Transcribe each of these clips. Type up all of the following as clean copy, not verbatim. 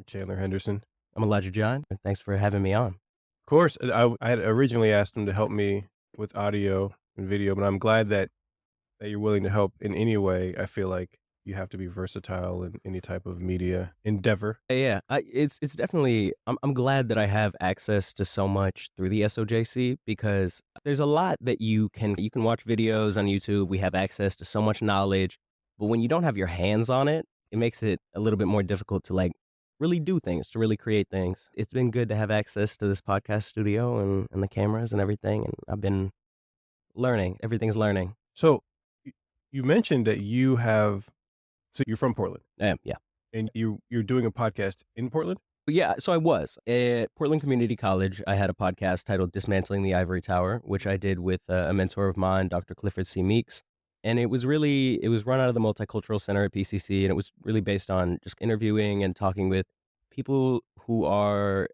Chandler Henderson. I'm Elijah John, and thanks for having me on. Of course, I had originally asked him to help me with audio and video, but I'm glad that you're willing to help in any way. I feel like you have to be versatile in any type of media endeavor. It's definitely. I'm glad that I have access to so much through the SOJC because there's a lot that you can watch videos on YouTube. We have access to so much knowledge, but when you don't have your hands on it, it makes it a little bit more difficult to really do things, to really create things. It's been good to have access to this podcast studio and the cameras and everything, and I've been learning. Everything's learning. So y- you mentioned that so you're from Portland Yeah. and you're doing a podcast in Portland. Yeah, so I was at Portland Community College. I had a podcast titled Dismantling the Ivory Tower, which I did with a mentor of mine, Dr. Clifford C. Meeks. And it was run out of the Multicultural Center at PCC, and it was really based on just interviewing and talking with people who are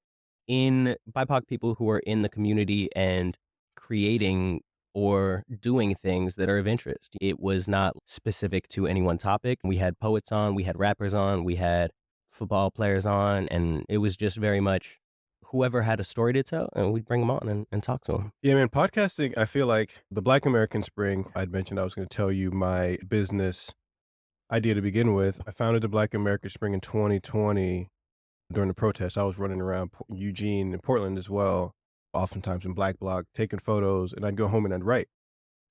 BIPOC people who are in the community and creating or doing things that are of interest. It was not specific to any one topic. We had poets on, we had rappers on, we had football players on, and it was just very much whoever had a story to tell, and we'd bring them on and talk to them. Yeah, man, podcasting, I feel like the Black American Spring, I'd mentioned I was going to tell you my business idea to begin with. I founded the Black American Spring in 2020 during the protests. I was running around Eugene and Portland as well, oftentimes in Black Bloc, taking photos, and I'd go home and I'd write.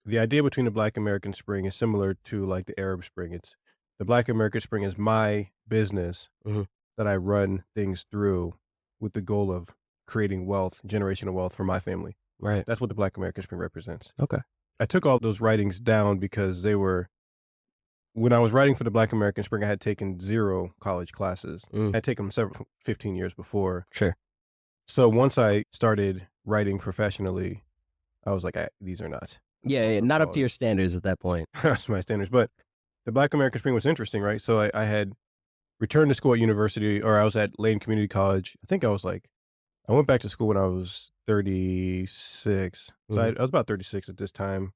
The idea between the Black American Spring is similar to like the Arab Spring. It's the Black American Spring is my business Hmm. that I run things through with the goal of creating wealth, generational wealth for my family. Right. That's what the Black American Spring represents. Okay. I took all those writings down because when I was writing for the Black American Spring, I had taken 0 college classes. Mm, I had taken them 15 years before. sure. So once I started writing professionally, I was like, these are not Yeah, of not up to quality. your standards at that point. That's my standards. But the Black American Spring was interesting, right? So I had returned to school at university, or I was at Lane Community College. I went back to school when I was 36. So Hmm. I was about 36 at this time,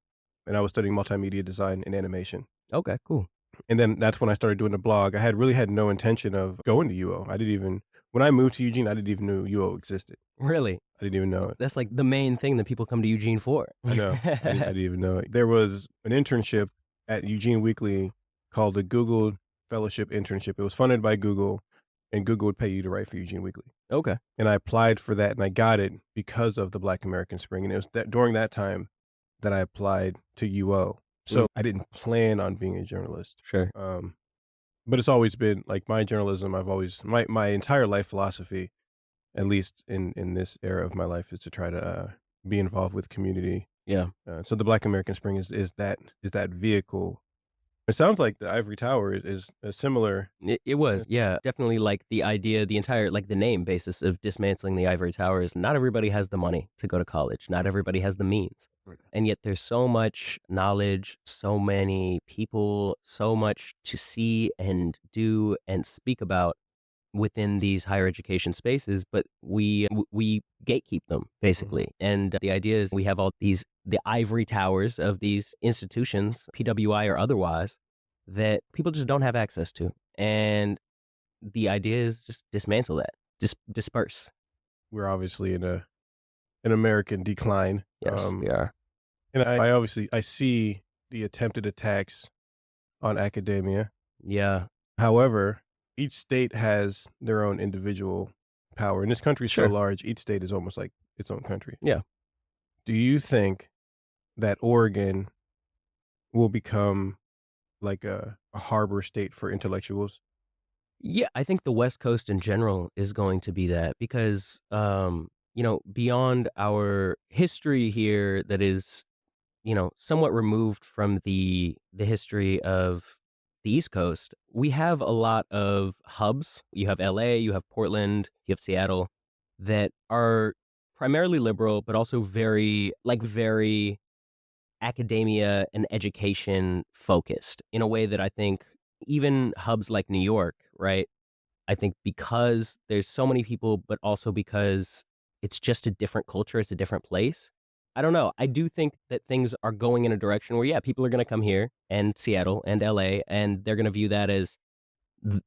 and I was studying multimedia design and animation. Okay, cool. And then that's when I started doing the blog. I had really had no intention of going to UO. When I moved to Eugene, I didn't even know UO existed. Really? I didn't even know it. That's like the main thing that people come to Eugene for. I know. I didn't even know it. There was an internship at Eugene Weekly called the Google Fellowship Internship. It was funded by Google, and Google would pay you to write for Eugene Weekly. Okay. And I applied for that, and I got it because of the Black American Spring. And it was during that time that I applied to UO. So I didn't plan on being a journalist. Sure. But it's always been like my journalism. My entire life philosophy, at least in this era of my life, is to try to be involved with community. Yeah. So the Black American Spring is that vehicle. It sounds like the Ivory Tower is a similar. It was, yeah. Definitely like the idea, the entire, like the name basis of dismantling the ivory tower is not everybody has the money to go to college. Not everybody has the means. Right. And yet there's so much knowledge, so many people, so much to see and do and speak about within these higher education spaces, but we gatekeep them basically. And the idea is we have all the ivory towers of these institutions, PWI or otherwise, that people just don't have access to. And the idea is just dismantle that, disperse. We're obviously in an American decline. Yes, we are. And I see the attempted attacks on academia. Yeah, However, each state has their own individual power. And this country is so sure. large, each state is almost like its own country. Yeah. Do you think that Oregon will become like a harbor state for intellectuals? Yeah, I think the West Coast in general is going to be that because, beyond our history here that is, somewhat removed from the history of the East Coast, we have a lot of hubs. You have LA, you have Portland, you have Seattle that are primarily liberal, but also very academia and education focused in a way that I think even hubs like New York, right? I think because there's so many people, but also because it's just a different culture, it's a different place. I don't know. I do think that things are going in a direction where, yeah, people are going to come here and Seattle and LA, and they're going to view that as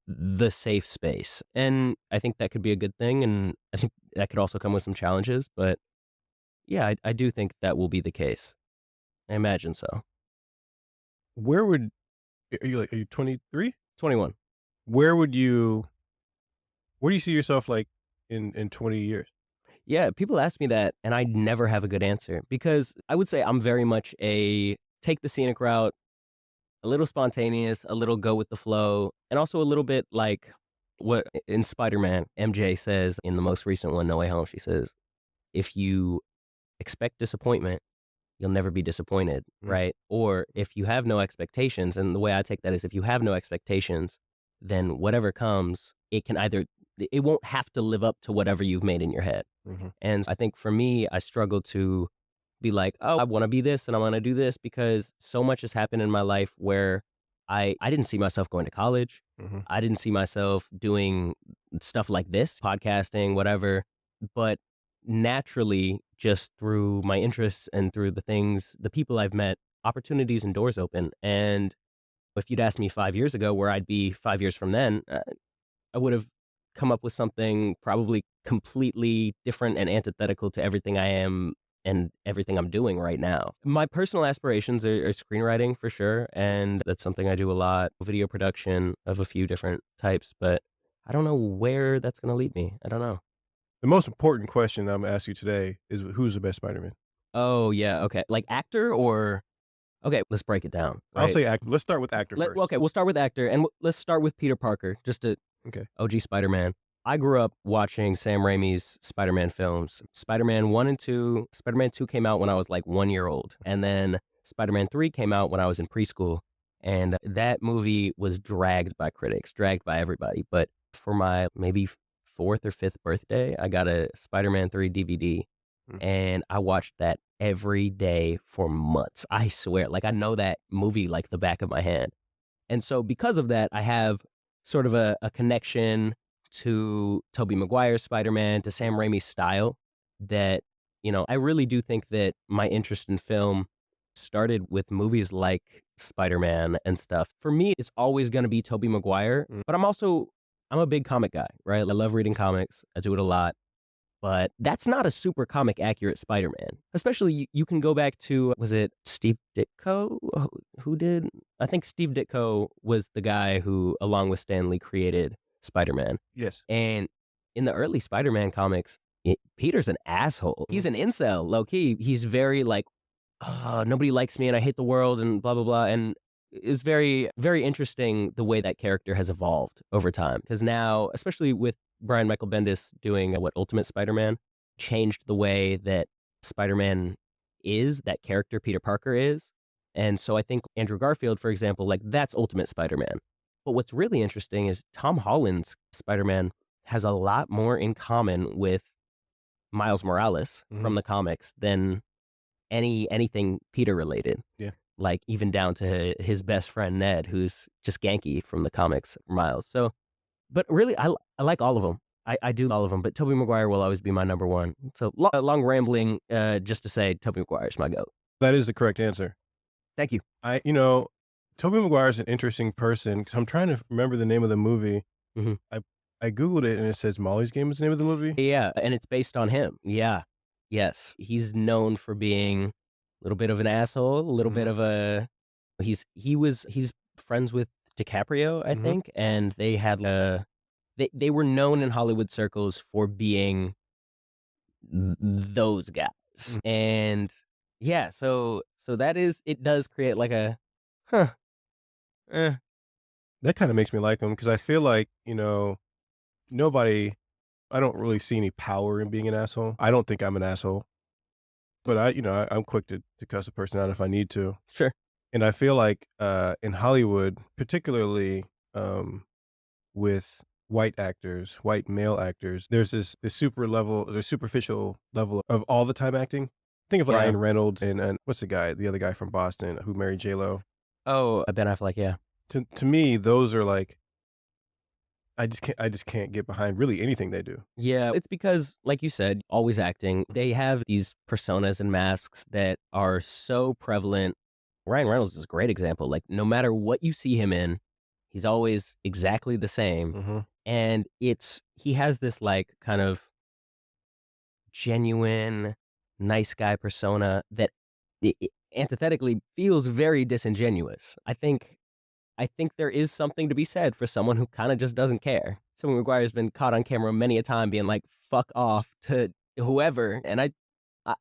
the safe space. And I think that could be a good thing, and I think that could also come with some challenges, but yeah, I do think that will be the case. I imagine so. Where would are you 23? 21. Where would you where do you see yourself, like, in 20 years? Yeah, people ask me that, and I never have a good answer because I would say I'm very much a take the scenic route, a little spontaneous, a little go with the flow, and also a little bit like what in Spider-Man, MJ says in the most recent one, No Way Home, she says, if you expect disappointment, you'll never be disappointed, Mm, right? Or if you have no expectations, and the way I take that is if you have no expectations, then whatever comes, it won't have to live up to whatever you've made in your head. mhm, And I think for me, I struggle to be like, oh, I want to be this and I want to do this because so much has happened in my life where I didn't see myself going to college. mhm. I didn't see myself doing stuff like this, podcasting, whatever. But naturally, just through my interests and through the people I've met, opportunities and doors open. And if you'd asked me 5 years ago where I'd be 5 years from then, I would have come up with something probably completely different and antithetical to everything I am and everything I'm doing right now. My personal aspirations are screenwriting for sure, and that's something I do a lot, video production of a few different types, but I don't know where that's gonna lead me. I don't know. The most important question I'm gonna ask you today is who's the best Spider-Man? Oh, yeah, okay. Like actor or okay, let's break it down, I'll right? say actor. Let's start with actor first. Okay, we'll start with actor, and let's start with Peter Parker, just to Okay. OG Spider-Man. I grew up watching Sam Raimi's Spider-Man films. Spider-Man 1 and 2, Spider-Man 2 came out when I was like 1 year old, and then Spider-Man 3 came out when I was in preschool, and that movie was dragged by critics, dragged by everybody, but for my maybe 4th or 5th birthday, I got a Spider-Man 3 DVD, Mm. and I watched that every day for months. I swear, like, I know that movie like the back of my hand. And so because of that, I have sort of a connection to Tobey Maguire's Spider-Man, to Sam Raimi's style that, I really do think that my interest in film started with movies like Spider-Man and stuff. For me, it's always going to be Tobey Maguire, Mm. but I'm a big comic guy, right? I love reading comics. I do it a lot. But that's not a super comic accurate Spider-Man. Especially you can go back to was it Steve Ditko who did? I think Steve Ditko was the guy who, along with Stan Lee, created Spider-Man. Yes. And in the early Spider-Man comics, Peter's an asshole. Mhm. He's an incel, low key. He's very like, nobody likes me and I hate the world and blah blah blah. And it's very very interesting the way that character has evolved over time. Because now, especially with Brian Michael Bendis doing what Ultimate Spider-Man, changed the way that Spider-Man is, that character Peter Parker is. And so I think Andrew Garfield, for example, like that's Ultimate Spider-Man. But what's really interesting is Tom Holland's Spider-Man has a lot more in common with Miles Morales Mhm. from the comics than anything Peter related. Yeah. Like even down to his best friend Ned, who's just Genki from the comics, Miles. So but really, I like all of them. I do all of them, but Tobey Maguire will always be my number one. So long rambling, just to say Tobey Maguire's my goat. That is the correct answer. Thank you. Tobey Maguire is an interesting person because 'cause I'm trying to remember the name of the movie. Mhm. I I Googled it and it says Molly's Game is the name of the movie. Yeah, and it's based on him. Yeah. Yes, he's known for being a little bit of an asshole, a little bit Mhm, of a he's friends with DiCaprio, I mhm, think, and they were known in Hollywood circles for being those guys. mm. And yeah, so it does create like a huh, eh, That kinda makes me like him because I feel like, nobody I don't really see any power in being an asshole. I don't think I'm an asshole, but I'm quick to cuss a person out if I need to. sure. And I feel like, in Hollywood, particularly, with white male actors, there's this superficial level of all the time acting. Think of like Yeah. Ryan Reynolds and what's the other guy from Boston who married J Lo. Oh, Ben Affleck, yeah. To me, those are like I just can't get behind really anything they do. Yeah, it's because, like you said, always acting, they have these personas and masks that are so prevalent. Ryan Reynolds is a great example. Like, no matter what you see him in, He's always exactly the same, Mhm. and he has this, like, kind of genuine, nice guy persona that I antithetically feels very disingenuous. I think there is something to be said for someone who kinda just doesn't care. Tobey Maguire's been caught on camera many a time being like, "Fuck off" to whoever, and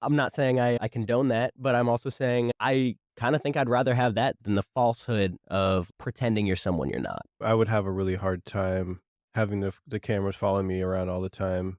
I'm not saying I condone that, but I'm also saying I kinda think I'd rather have that than the falsehood of pretending you're someone you're not. I would have a really hard time having the cameras follow me around all the time.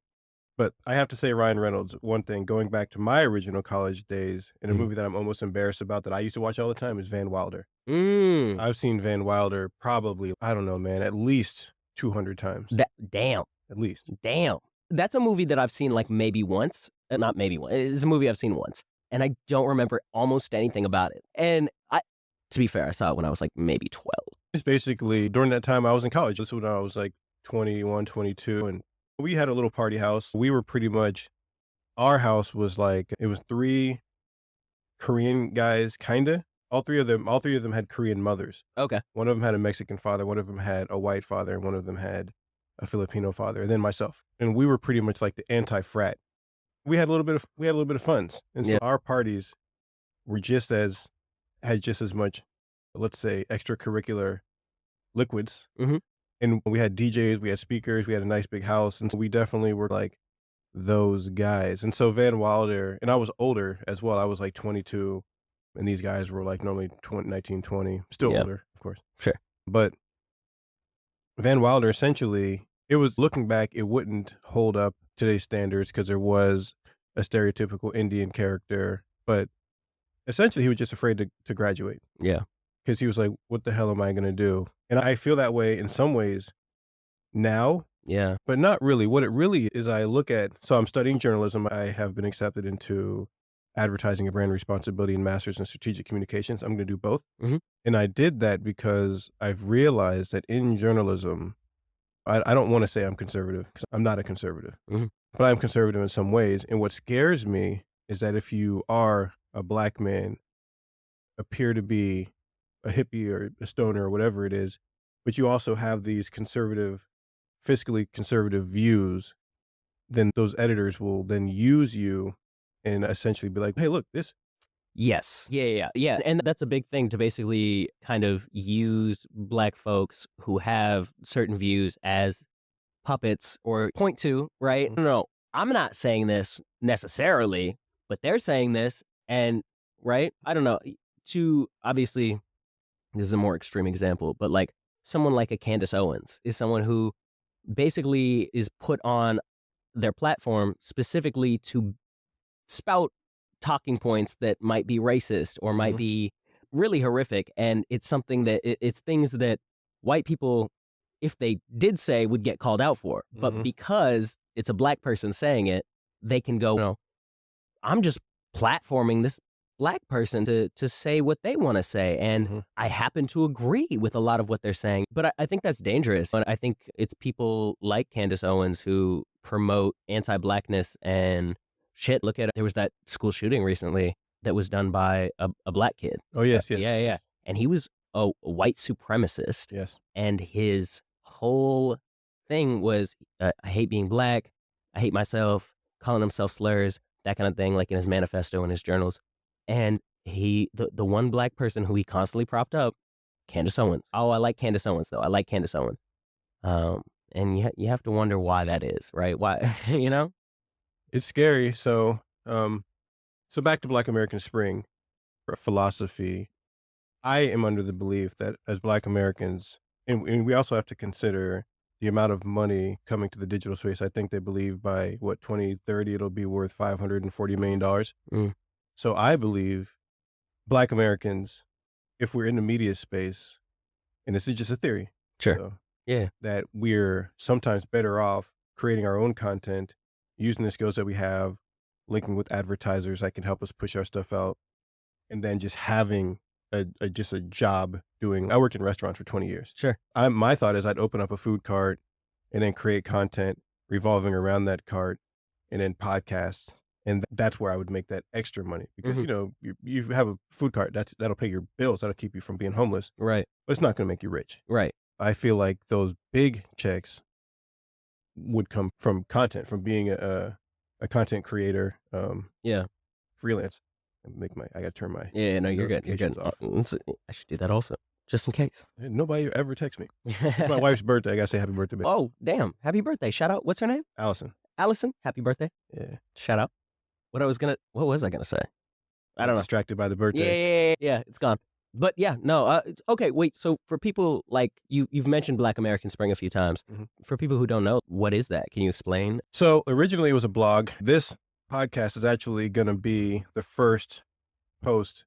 But I have to say Ryan Reynolds, one thing, going back to my original college days, in a Mhm. movie that I'm almost embarrassed about that I used to watch all the time is Van Wilder. Mm. I've seen Van Wilder probably, I don't know, man, at least 200 times, That damn. at least. Damn. That's a movie that I've seen, like, maybe once, not maybe once, it's a movie I've seen once, and I don't remember almost anything about it, and to be fair, I saw it when I was, like, maybe 12. It's basically during that time I was in college. This was when I was like 21, 22, and we had a little party house. We were pretty much our house was like it was 3 Korean guys, kinda. All three of them had Korean mothers. Okay. One of them had a Mexican father, one of them had a white father, and one of them had a Filipino father, and then myself. And we were pretty much like the anti-frat. We had a little bit of funds, and so Yeah. our parties were just as had just as much, let's say, extracurricular liquids, Mhm. and we had DJs, we had speakers, we had a nice big house, and so we definitely were like those guys. And so Van Wilder, and I was older as well. I was like 22, and these guys were like normally 20, 19, 20, still Yeah. older, of course. Sure. But Van Wilder, essentially, it was looking back, it wouldn't hold up today's standards because there was a stereotypical Indian character, but essentially he was just afraid to graduate Yeah. because he was like, what the hell am I going to do? And I feel that way in some ways now, Yeah. but not really. What it really is, I look at, so I'm studying journalism. I have been accepted into advertising and brand responsibility and master's in strategic communications. I'm going to do both. Mhm. And I did that because I've realized that in journalism, I don't want to say I'm conservative because I'm not a conservative, Mhm. but I'm conservative in some ways. And what scares me is that if you are a black man, appear to be a hippie or a stoner or whatever it is, but you also have these conservative, fiscally conservative views, then those editors will then use you and essentially be like, "Hey, look, this." Yes. Yeah, and that's a big thing to basically kind of use Black folks who have certain views as puppets or point to, right? Mhm, No, I'm not saying this necessarily, but they're saying this and right? I don't know. To obviously this is a more extreme example, but like someone like a Candace Owens is someone who basically is put on their platform specifically to spout talking points that might be racist or might mhm, be really horrific. And it's something that it's things that white people, if they did say, would get called out for. But mhm, because it's a black person saying it, they can go, I'm just platforming this black person to say what they want to say. And mhm. I happen to agree with a lot of what they're saying. But I think that's dangerous. And I think it's people like Candace Owens who promote anti blackness and shit. Look at it. There was that school shooting recently that was done by a black kid. Oh, yes, yes, Yeah, yeah. yes, And he was a white supremacist. yes. And his whole thing was I hate being black. I hate myself, calling himself slurs, that kind of thing, like in his manifesto and his journals. And the one black person who he constantly propped up, Candace Owens. Oh, I like Candace Owens though. I like Candace Owens. Um, and you have to wonder why that is, right? Why, you know? It's scary. So back to Black American Spring, philosophy. I am under the belief that as Black Americans, and we also have to consider the amount of money coming to the digital space. I think they believe by what 2030 it'll be worth $540 million. Mm, So I believe Black Americans, if we're in the media space, and this is just a theory, sure. so Yeah. that we're sometimes better off creating our own content, using the skills that we have, linking with advertisers that can help us push our stuff out, and then just having just a job doing. I worked in restaurants for 20 years. Sure. My thought is I'd open up a food cart and then create content revolving around that cart and then podcasts. And that's where I would make that extra money because, Hmm. you have a food cart that'll pay your bills. That'll keep you from being homeless, Right. but it's not going to make you rich. Right. I feel like those big checks would come from content, from being a content creator, Yeah. freelance. I gotta turn my Yeah, no, you're good, you're good. notifications off. I should do that also, just in case. And nobody ever texts me. It's my wife's birthday. I gotta say happy birthday, babe. Oh, damn, happy birthday, shout out, what's her name? Allison. Allison, happy birthday, Yeah. shout out. What was I gonna say? I Got don't know. distracted by the Yeah, birthday. yeah, yeah, yeah, it's gone. But yeah, no, it's okay, wait, so for people like you've mentioned Black American Spring a few times. Mhm. For people who don't know, what is that? Can you explain? So originally it was a blog. This podcast is actually gonna be the first post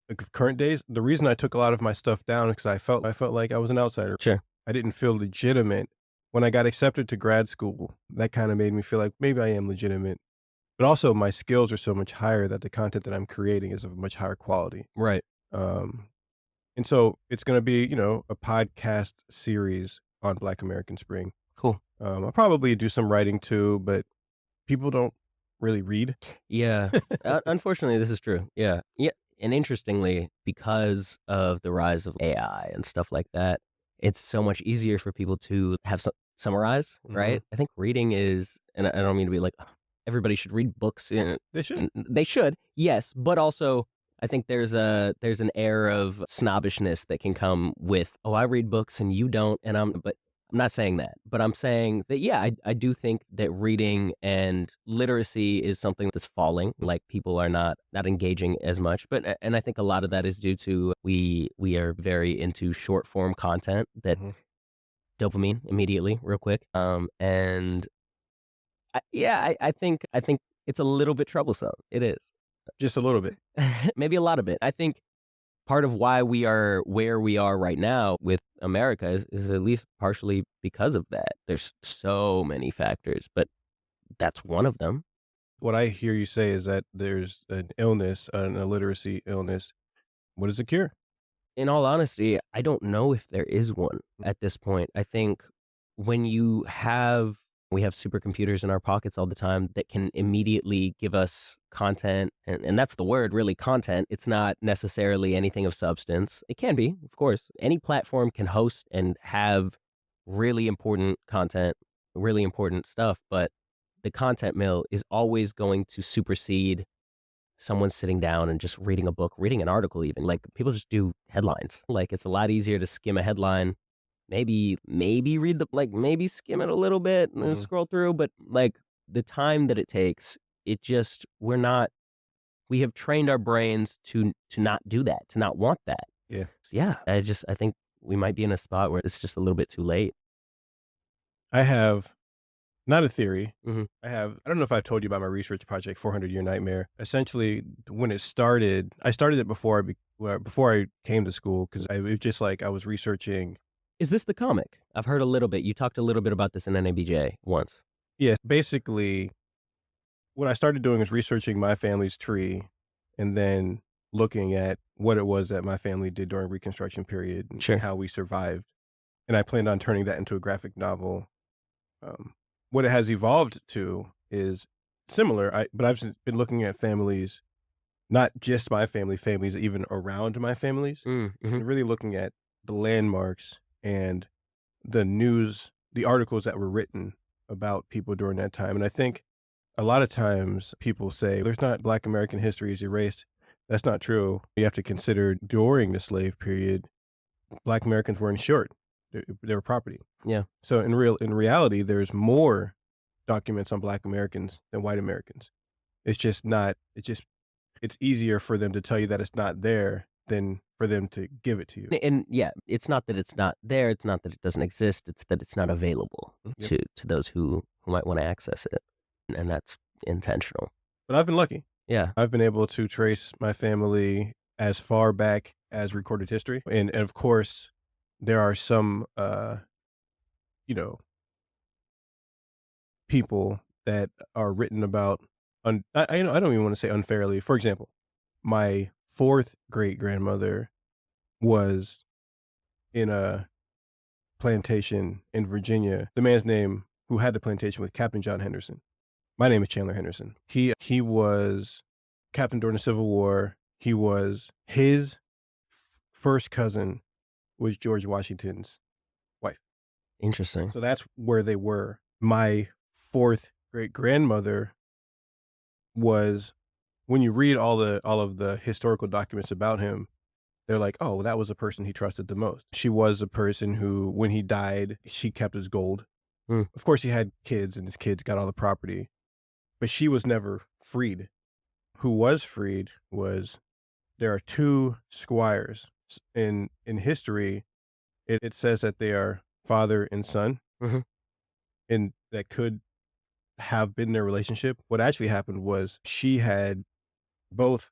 like of current days. The reason I took a lot of my stuff down because I felt like I was an outsider. Sure. I didn't feel legitimate when I got accepted to grad school. That kind of made me feel like maybe I am legitimate. But also my skills are so much higher that the content that I'm creating is of much higher quality. Right. Um, and so it's going to be, a podcast series on Black American Spring. Cool. I'll probably do some writing too, but people don't really read. Yeah. Unfortunately, this is true. Yeah. Yeah. And interestingly, because of the rise of AI and stuff like that, it's so much easier for people to have summarize, Mhm. right? I think reading is, and I don't mean to be like, "Ugh, everybody should read books. They should. And they should, yes, but also I think there's an air of snobbishness that can come with, oh, I read books and you don't, and I'm not saying that, but I'm saying that, yeah, I do think that reading and literacy is something that's falling. Like people are not engaging as much, and I think a lot of that is due to we are very into short form content that Mhm. dopamine immediately, real quick. And I think it's a little bit troublesome. It is. Just a little bit. Maybe a lot of it. I think part of why we are where we are right now with America is at least partially because of that. There's so many factors, but that's one of them. What I hear you say is that there's an illness, an illiteracy illness. What is the cure? In all honesty, I don't know if there is one Mm. at this point. I think when we have supercomputers in our pockets all the time that can immediately give us content, and that's the word, really, content. It's not necessarily anything of substance. It can be, of course. Any platform can host and have really important content, really important stuff, but the content mill is always going to supersede someone sitting down and just reading a book, reading an article even. Like, people just do headlines. Like, it's a lot easier to skim a headline, maybe read maybe skim it a little bit and then Mhm. scroll through, but, like, the time that it takes, it just we have trained our brains to not do that, to not want that. Yeah. So, yeah, I think we might be in a spot where it's just a little bit too late. I have not a theory. Mhm. I don't know if I've told you about my research project, 400 Year Nightmare. Essentially, when it started, I started it before I came to school because it was just like I was researching. Is this the comic? I've heard a little bit. You talked a little bit about this in NABJ once. Yeah, basically, what I started doing is researching my family's tree and then looking at what it was that my family did during Reconstruction period and Sure. how we survived. And I planned on turning that into a graphic novel. Um, what it has evolved to is similar, but I've been looking at families, not just my family, families even around my families, Mhm. and really looking at the landmarks and the news, the articles that were written about people during that time. And I think a lot of times people say there's not Black American history is erased. That's not true. You have to consider during the slave period, Black Americans were insured. They were property. Yeah. So in reality, there's more documents on Black Americans than white Americans. It's just not. It's easier for them to tell you that it's not there than for them to give it to you. And yeah, it's not that it's not there, it's not that it doesn't exist, it's that it's not available Yep. to those who might wanna access it, and that's intentional. But I've been lucky. Yeah. I've been able to trace my family as far back as recorded history, and of course, there are some, you know, people that are written about. I don't even want to say unfairly. For example, my fourth great grandmother was in a plantation in Virginia. The man's name who had the plantation was Captain John Henderson. My name is Chandler Henderson. He was captain during the Civil War. He was his first cousin was George Washington's wife. Interesting. So that's where they were. My fourth great grandmother was, when you read all of the historical documents about him, they're like, "Oh, that was the person he trusted the most." She was a person who, when he died, she kept his gold. Mm, Of course, he had kids, and his kids got all the property, but she was never freed. Who was freed was, there are 2 squires. In history, it says that they are father and son, mhm, and that could have been their relationship. What actually happened was, she had both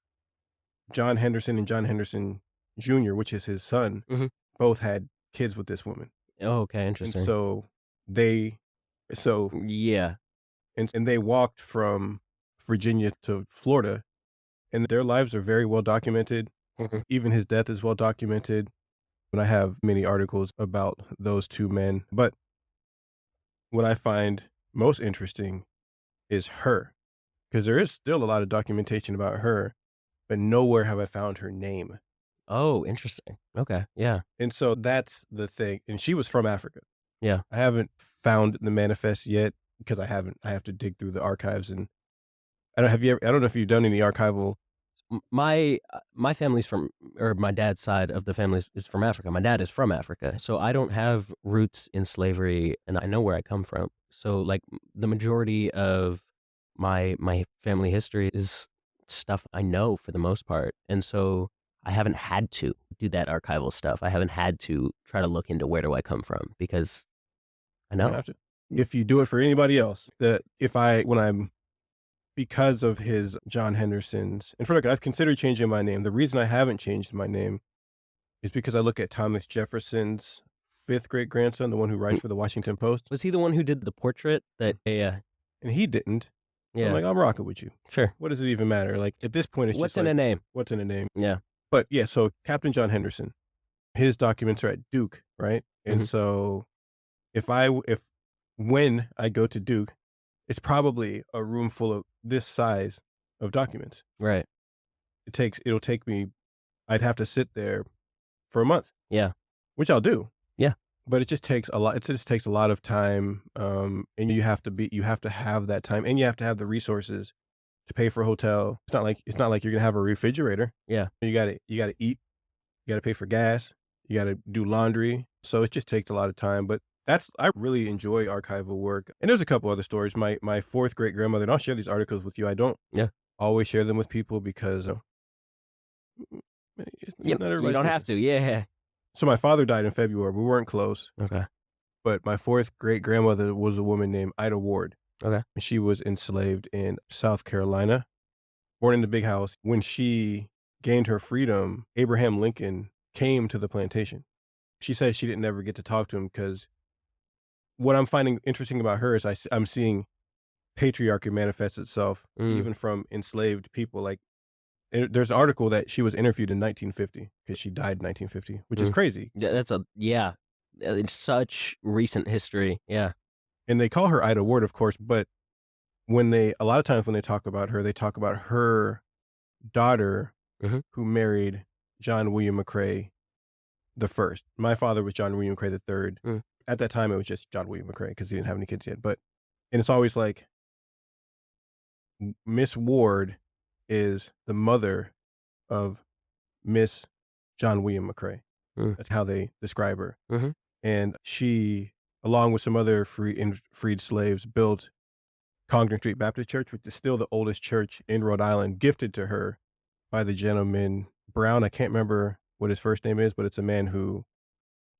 John Henderson and John Henderson Jr., which is his son, mhm. both had kids with this woman. Oh, okay, And interesting. so they so Yeah. and they walked from Virginia to Florida, and their lives are very well documented. Mhm. Even his death is well documented, and I have many articles about those 2 men. But what I find most interesting is her, because there is still a lot of documentation about her, but nowhere have I found her name. Oh, interesting. Okay, yeah, And so that's the thing, and she was from Africa. yeah. I haven't found the manifest yet, because I have to dig through the archives. And I don't know if you've done any archival. My family's from, or my dad's side of the family is from Africa. My dad is from Africa, so I don't have roots in slavery, and I know where I come from. So, like, the majority of my family history is stuff I know for the most part, and so I haven't had to do that archival stuff. I haven't had to try to look into where do I come from because I You don't know. have to. If you do it for anybody else, that if I when I'm because of his John Henderson's, and for the record, I've considered changing my name. The reason I haven't changed my name is because I look at Thomas Jefferson's fifth great grandson, the one who writes Mm, for the Washington Post, was he the one who did the portrait that yeah, and he didn't. So I'm yeah, like, I'm rocking with you. sure. What does it even matter? Like, at this point, it's just What's in a like, name? what's in a name? Yeah. But yeah, so Captain John Henderson, his documents are at Duke, right? And Mhm. so if when I go to Duke, it's probably a room full of this size of documents. Right. It'll take me, I'd have to sit there for a month, Yeah. which I'll do, Yeah. but it just takes a lot of time, and you have to have that time, and you have to have the resources to pay for a hotel. It's not like you're gonna have a refrigerator. Yeah. You gotta eat, you gotta pay for gas, you gotta do laundry, so it just takes a lot of time. But I really enjoy archival work, and there's a couple other stories. My fourth great grandmother, and I'll share these articles with you. I don't Yeah. always share them with people because, Yep. not You everybody's don't have business. to. Yeah. So my father died in February. We weren't close, Okay. but my fourth great grandmother was a woman named Ida Ward, Okay. and she was enslaved in South Carolina, born in the big house. When she gained her freedom, Abraham Lincoln came to the plantation. She said she didn't ever get to talk to him, because what I'm finding interesting about her is I'm seeing patriarchy manifest itself Mm, even from enslaved people. Like, there's an article that she was interviewed in 1950, because she died in 1950, which is mm. crazy. Yeah, that's a yeah. It's such recent history. Yeah. And they call her Ida Ward, of course, but a lot of times when they talk about her, they talk about her daughter, Mhm. who married John William McCrae the first. My father was John William McCrae the third. Mm. At that time, it was just John William McCrae, because he didn't have any kids yet. And it's always like, Miss Ward is the mother of Miss John William McCrae. Mm. That's how they describe her. Mhm. And she, along with some other freed slaves, built Congdon Street Baptist Church, which is still the oldest church in Rhode Island, gifted to her by the gentleman Brown. I can't remember what his first name is, but it's a man who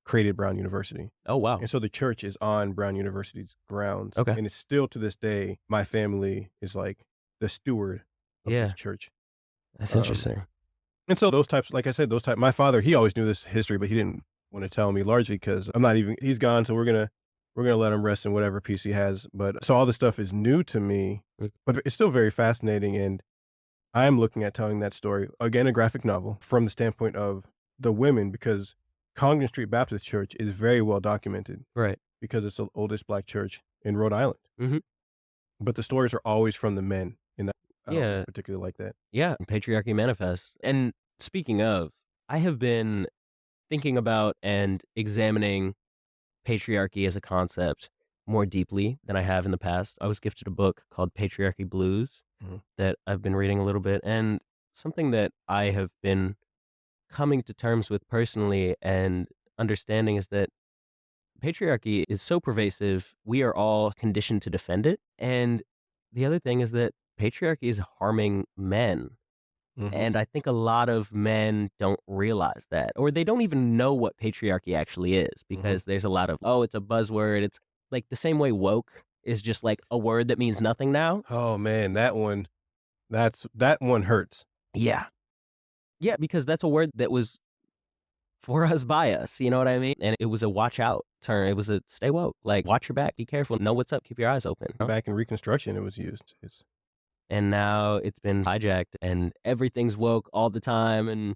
created Brown University. Oh, wow. And so the church is on Brown University's grounds, Okay. and it's still to this day, my family is like the steward of this Yeah. church. That's Um, interesting. and so those types, like I said, my father, he always knew this history, but he didn't want to tell me, largely because he's gone. So we're going to let him rest in whatever peace he has. But so all this stuff is new to me, Mm. but it's still very fascinating. And I'm looking at telling that story, again, a graphic novel, from the standpoint of the women, because Congdon Street Baptist Church is very well documented, Right. because it's the oldest black church in Rhode Island. Mhm. But the stories are always from the men. And I don't Yeah. particularly like that. Yeah. Patriarchy manifests. And speaking of, I have been thinking about and examining patriarchy as a concept more deeply than I have in the past. I was gifted a book called Patriarchy Blues Mhm, that I've been reading a little bit, and something that I have been coming to terms with personally and understanding is that patriarchy is so pervasive, we are all conditioned to defend it. And the other thing is that patriarchy is harming men. mhm, And I think a lot of men don't realize that, or they don't even know what patriarchy actually is mhm. because there's a lot of, oh, it's a buzzword. It's like the same way woke is just like a word that means nothing now. Oh, man, that one hurts. Yeah. Yeah, because that's a word that was for us by us, you know what I mean? And it was a watch out term. It was a stay woke, like watch your back, be careful, know what's up, keep your eyes open. Back in Reconstruction, it was used. It's And now it's been hijacked and everything's woke all the time. And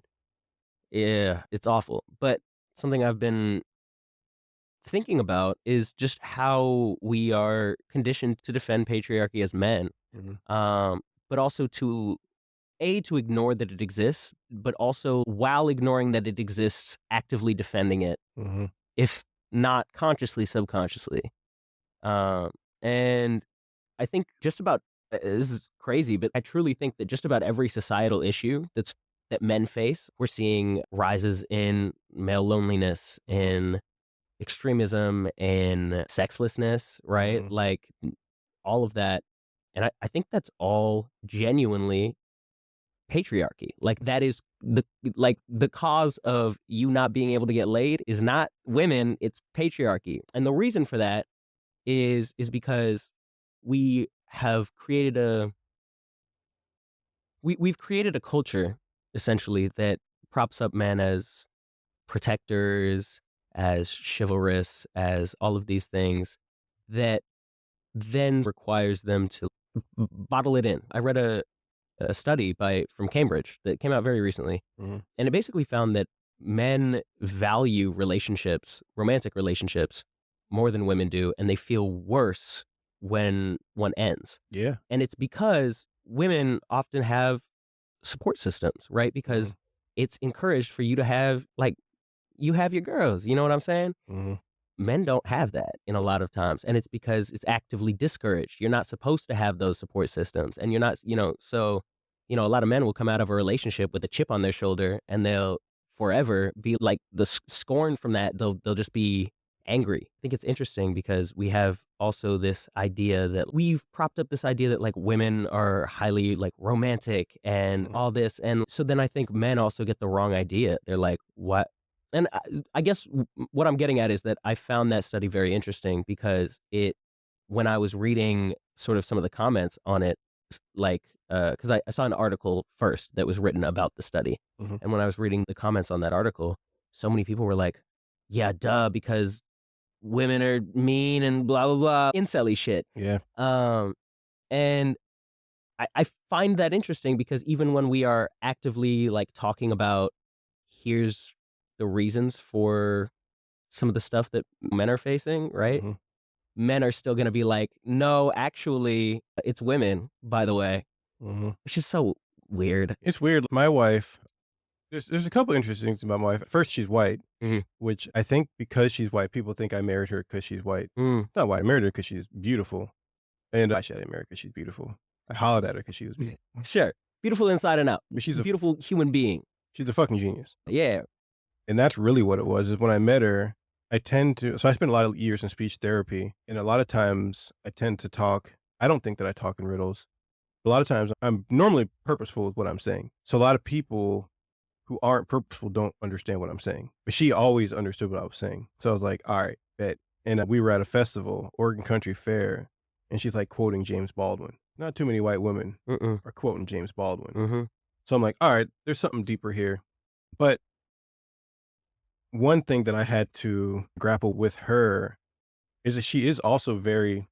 yeah, it's awful. But something I've been thinking about is just how we are conditioned to defend patriarchy as men, mhm, um, but also to ignore that it exists, but also while ignoring that it exists, actively defending it, mhm, if not consciously, subconsciously. Um, and I think just about this is crazy, but I truly think that just about every societal issue that men face, we're seeing rises in male loneliness, mhm, in extremism, in sexlessness, right? mhm, Like all of that. And I think that's all genuinely patriarchy. Like that is the cause of you not being able to get laid is not women, it's patriarchy. And the reason for that is because we have created we've created a culture essentially that props up men as protectors, as chivalrous, as all of these things that then requires them to bottle it in. I read a study by from Cambridge that came out very recently, mhm, and it basically found that men value relationships, romantic relationships, more than women do, and they feel worse when one ends. yeah, And it's because women often have support systems, right? mhm, Because it's encouraged for you to have like you have your girls, you know what I'm saying? mhm, Men don't have that in a lot of times, and it's because it's actively discouraged. You're not supposed to have those support systems, and you're not, so, a lot of men will come out of a relationship with a chip on their shoulder, and they'll forever be like the scorn from that. They'll just be angry. I think it's interesting because we have also this idea that we've propped up this idea that like women are highly like romantic and mhm, all this, and so then I think men also get the wrong idea. They're like, what? And I guess what I'm getting at is that I found that study very interesting because when I was reading sort of some of the comments on it, like, because I saw an article first that was written about the study. mhm, And when I was reading the comments on that article, so many people were like, yeah, duh, because women are mean and blah, blah, blah, incel shit. yeah, Um, and I find that interesting because even when we are actively like talking about here's the reasons for some of the stuff that men are facing, right? mhm, Men are still gonna be like, "No, actually, it's women, by the way," mhm. which is so weird. It's weird. My wife, there's a couple interesting things about my wife. First, she's white, Mhm. which I think because she's white, people think I married her because she's white. Mm. Not why I married her because she's beautiful, and actually I didn't marry her because she's beautiful. I hollered at her because she was beautiful, Sure. Beautiful inside and out. but Beautiful human being. she's a fucking genius. Yeah. And that's really what it was, is when I met her, I tend to so I spent a lot of years in speech therapy, and a lot of times I tend to talk I don't think that I talk in riddles. A lot of times I'm normally purposeful with what I'm saying. So a lot of people who aren't purposeful don't understand what I'm saying. But she always understood what I was saying. So I was like, "All right, bet." And we were at a festival, Oregon Country Fair, and she's like quoting James Baldwin. Not too many white women Mm-mm. are quoting James Baldwin. Mhm. So I'm like, "All right, there's something deeper here." But one thing that I had to grapple with her is that she is also very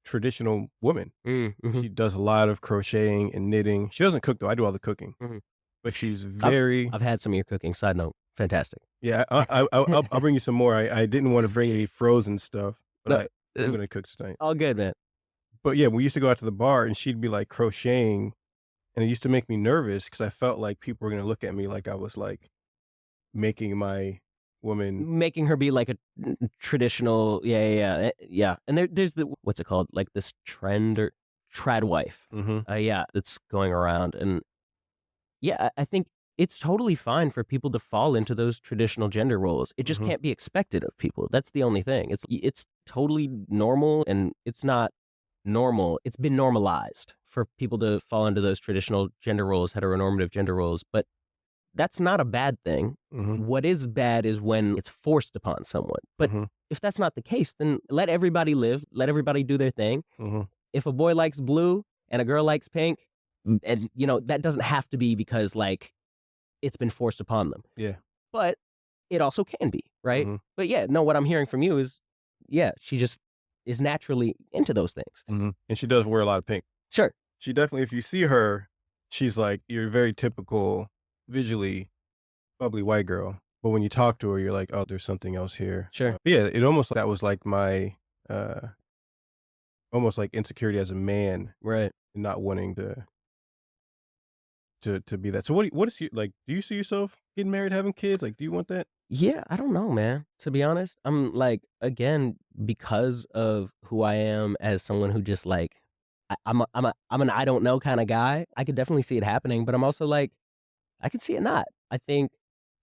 traditional woman. Mm. Mhm. She does a lot of crocheting and knitting. She doesn't cook though. I do all the cooking, Mhm. but she's I've very I've had some of your cooking. Side note, fantastic. yeah. I'll bring you some more. I didn't want to bring any frozen stuff, but No, I'm gonna cook tonight. all good, man. But yeah, we used to go out to the bar and she'd be like crocheting, and it used to make me nervous because I felt like people were gonna look at me like I was like making my woman. Making her be like a traditional, yeah. And there's the what's it called? Like this trend or trad wife. Mhm, Yeah, that's going around, and yeah, I think it's totally fine for people to fall into those traditional gender roles. It just mhm, can't be expected of people. That's the only thing. It's totally normal, and it's not normal. It's been normalized for people to fall into those traditional gender roles, heteronormative gender roles, but that's not a bad thing. mhm, What is bad is when it's forced upon someone. But mhm, if that's not the case, then let everybody live, let everybody do their thing. mhm. If a boy likes blue and a girl likes pink, and that doesn't have to be because like it's been forced upon them. Yeah. But it also can be, right? Mhm, But yeah, no, what I'm hearing from you is, yeah, she just is naturally into those things. mhm. And she does wear a lot of pink. Sure, She definitely, if you see her, she's like your very typical, visually bubbly white girl, but when you talk to her, you're like, "Oh, there's something else here." sure, Yeah, it almost that was like my, almost like insecurity as a man, right. not wanting to be that. So what is you like, do you see yourself getting married, having kids? Like, do you want that? Yeah, I don't know, man. To be honest, I'm like, again, because of who I am as someone who just like, I'm an I don't know kind of guy. I could definitely see it happening, but I'm also like, I could see it not. I think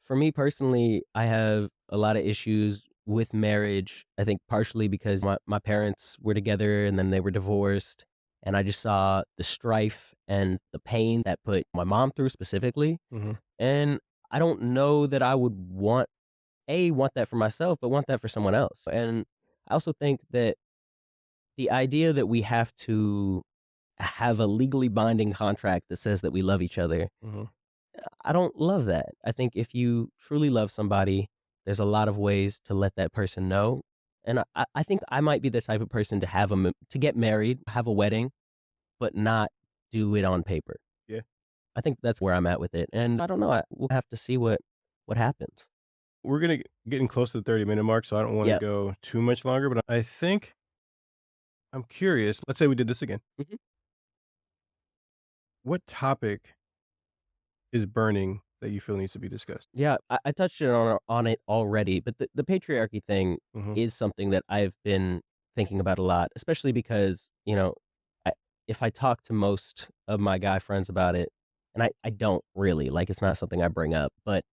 for me personally, I have a lot of issues with marriage. I think partially because my parents were together and then they were divorced. And I just saw the strife and the pain that put my mom through specifically. Mhm, And I don't know that I would want that for myself, but want that for someone else. And I also think that the idea that we have to have a legally binding contract that says that we love each other, mhm, I don't love that. I think if you truly love somebody, there's a lot of ways to let that person know. And I think I might be the type of person to to get married, have a wedding, but not do it on paper. yeah. I think that's where I'm at with it. And I don't know. We'll have to see what happens. We're gonna getting close to the 30-minute mark, so I don't wanna Yeah. go too much longer, but I think I'm curious, let's say we did this again. Mhm. What topic is burning that you feel needs to be discussed? Yeah, I touched on it already, but the patriarchy thing Mhm, is something that I've been thinking about a lot, especially because, I, if I talk to most of my guy friends about it, and I don't really, like, it's not something I bring up, but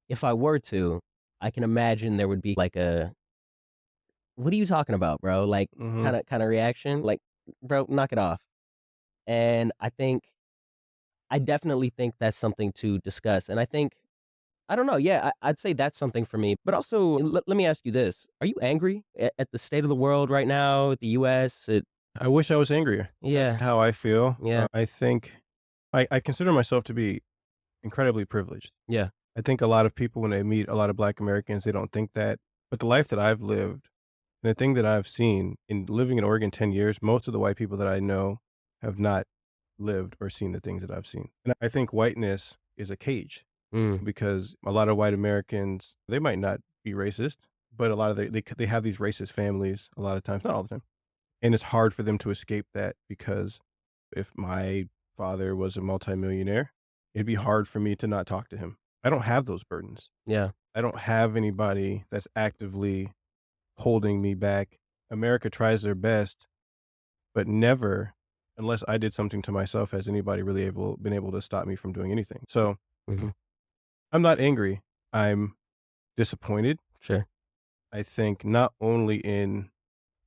if I were to, I can imagine there would be like what are you talking about, bro? Like, mhm, kind of reaction, like, bro, knock it off. And I definitely think that's something to discuss. And I don't know. Yeah, I'd say that's something for me. But also, let me ask you this: Are you angry at the state of the world right now, at the U.S.? I wish I was angrier. That's Yeah, how I feel. yeah, I think I consider myself to be incredibly privileged. yeah. I think a lot of people, when they meet a lot of Black Americans, they don't think that. But the life that I've lived and the thing that I've seen in living in Oregon 10 years, most of the white people that I know have not lived or seen the things that I've seen. And I think whiteness is a cage Mm, because a lot of white Americans, they might not be racist, but a lot of they have these racist families a lot of times, not all the time. And it's hard for them to escape that because if my father was a multimillionaire, it'd be hard for me to not talk to him. I don't have those burdens. yeah. I don't have anybody that's actively holding me back. America tries their best, but never, unless I did something to myself, has anybody really been able to stop me from doing anything. So Hmm. I'm not angry. I'm disappointed. Sure. I think not only in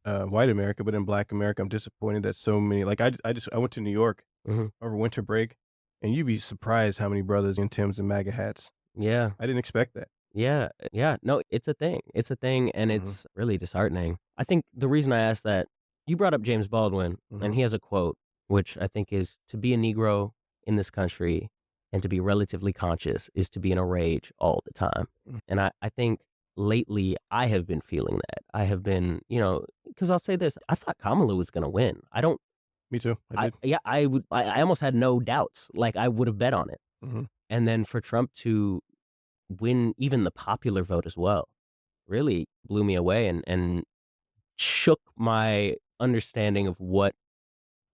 white America, but in Black America, I'm disappointed that so many. Like I went to New York Hmm. over winter break, and you'd be surprised how many brothers in Timbs and MAGA hats. Yeah, I didn't expect that. yeah. No, it's a thing. It's a thing, and Mhm, it's really disheartening. I think the reason I asked that, you brought up James Baldwin, and mhm, he has a quote, which I think is to be a Negro in this country and to be relatively conscious is to be in a rage all the time. mm. And I think lately I have been feeling that. I have been, because I'll say this, I thought Kamala was going to win. Me too. I did. Yeah, I almost had no doubts. Like I would have bet on it. Mhm, And then for Trump to win even the popular vote as well really blew me away and shook my understanding of what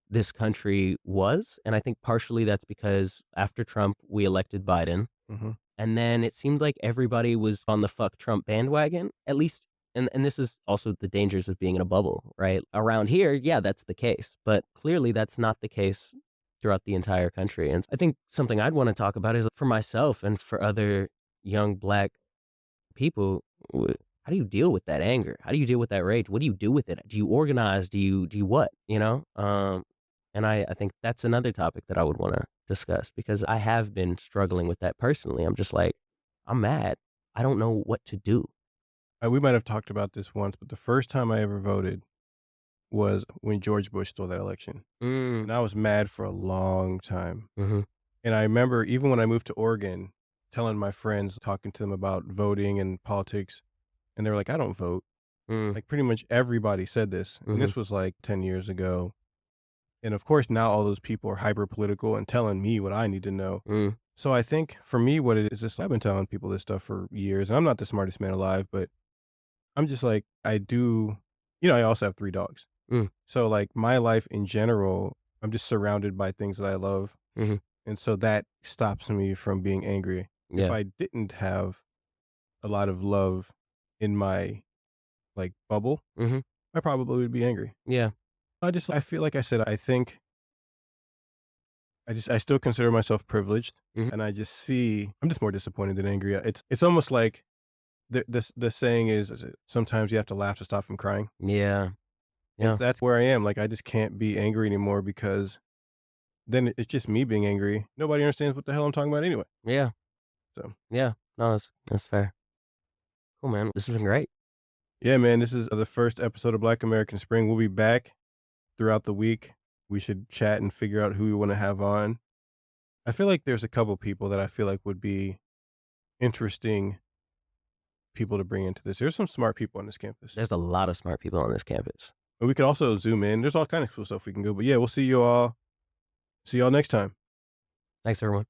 this country was. And I think partially that's because after Trump, we elected Biden. mhm, And then it seemed like everybody was on the "fuck Trump" bandwagon, at least, and this is also the dangers of being in a bubble, right? Around here, yeah, that's the case, but clearly that's not the case throughout the entire country, and I think something I'd wanna talk about is for myself and for other young Black people, how do you deal with that anger? How do you deal with that rage? What do you do with it? Do you organize? Do you what? You know? And I think that's another topic that I would want to discuss because I have been struggling with that personally. I'm just like, I'm mad. I don't know what to do. We might have talked about this once, but the first time I ever voted was when George Bush stole that election, Mm, and I was mad for a long time. mm-hmm, And I remember even when I moved to Oregon, telling my friends, talking to them about voting and politics, and they were like, "I don't vote." mm, Like, pretty much everybody said this, and mm-hmm, this was, like, 10 years ago. And, of course, now all those people are hyper political and telling me what I need to know. mm, So I think for me, what it is just I've been telling people this stuff for years, and I'm not the smartest man alive, but I'm just like, I do I also have 3 dogs. mm, So, like, my life in general, I'm just surrounded by things that I love, mm-hmm. and so that stops me from being angry. If Yeah. I didn't have a lot of love in my, like, bubble, Mm-hmm. I probably would be angry. Yeah. I feel like I said, I think I still consider myself privileged, Mm-hmm. and I'm just more disappointed than angry. It's almost like the saying is it, sometimes you have to laugh to stop from crying. Yeah. And Yeah. that's where I am. Like, I just can't be angry anymore because then it's just me being angry. Nobody understands what the hell I'm talking about anyway. Yeah. So, Yeah. No, that's fair. Cool, man. This has been great. yeah, man, this is the first episode of Black American Spring. We'll be back throughout the week. We should chat and figure out who we want to have on. I feel like there's a couple people that I feel like would be interesting people to bring into this. There's some smart people on this campus. There's a lot of smart people on this campus. And we could also zoom in. There's all kind of cool stuff we can go. But yeah, we'll see you all. See y'all next time. Thanks, everyone.